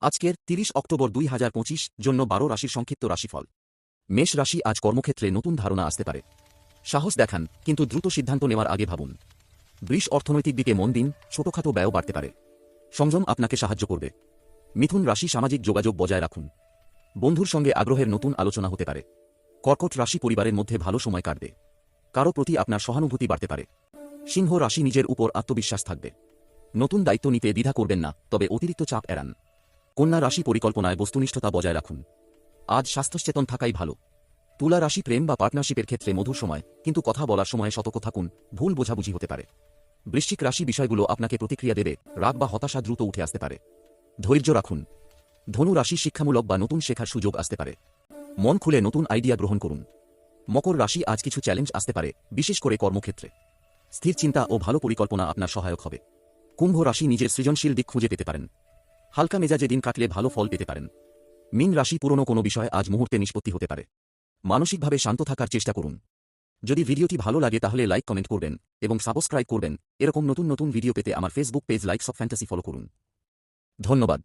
আজকের ৩০ অক্টোবর ২০২৫ জন্য ১২ রাশির সংক্ষিপ্ত রাশিফল। মেষ রাশি, আজ কর্মক্ষেত্রে নতুন ধারণা আসতে পারে। সাহস দেখান, কিন্তু দ্রুত সিদ্ধান্ত নেওয়ার আগে ভাবুন। বৃষ, অর্থনৈতিক দিকে মন দিন, ছোটখাটো ব্যয় বাড়তে পারে। সংযম আপনাকে সাহায্য করবে। মিথুন রাশি, সামাজিক যোগাযোগ বজায় রাখুন। বন্ধুর সঙ্গে আগ্রহের নতুন আলোচনা হতে পারে। কর্কট রাশি, পরিবারের মধ্যে ভালো সময় কাটবে। কারো প্রতি আপনার সহানুভূতি বাড়তে পারে। সিংহ রাশি, নিজের উপর আত্মবিশ্বাস থাকবে। নতুন দায়িত্ব নিতে দ্বিধা করবেন না, তবে অতিরিক্ত চাপ এড়ান। কন্যা রাশি, পরিকল্পনায় বস্তুনিষ্ঠতা বজায় রাখুন। আজ স্বাস্থ্যসচেতন থাকাই ভালো। তুলা রাশি, প্রেম বা পার্টনারশিপের ক্ষেত্রে মধুর সময়, কিন্তু কথা বলার সময় সতর্ক থাকুন, ভুল বোঝাবুঝি হতে পারে। বৃশ্চিক রাশি, বিষয়গুলো আপনাকে প্রতিক্রিয়া দেবে, রাগ বা হতাশা দ্রুত উঠে আসতে পারে। ধৈর্য রাখুন। ধনু রাশি, শিক্ষামূলক বা নতুন শেখার সুযোগ আসতে পারে। মন খুলে নতুন আইডিয়া গ্রহণ করুন। মকর রাশি, আজ কিছু চ্যালেঞ্জ আসতে পারে, বিশেষ করে কর্মক্ষেত্রে। স্থির চিন্তা ও ভালো পরিকল্পনা আপনার সহায়ক হবে। কুম্ভ রাশি, নিজের সৃজনশীল দিক খুঁজে পেতে পারেন। হালকা মেজাজে দিন কাটলে ভালো ফল পেতে পারেন। মীন রাশি, পুরনো কোনো বিষয় আজ মুহূর্তে নিষ্পত্তি হতে পারে। মানসিকভাবে শান্ত থাকার চেষ্টা করুন। যদি ভিডিওটি ভালো লাগে তাহলে লাইক, কমেন্ট করবেন এবং সাবস্ক্রাইব করবেন। এরকম নতুন নতুন ভিডিও পেতে আমার Facebook page likes of fantasy follow করুন। ধন্যবাদ।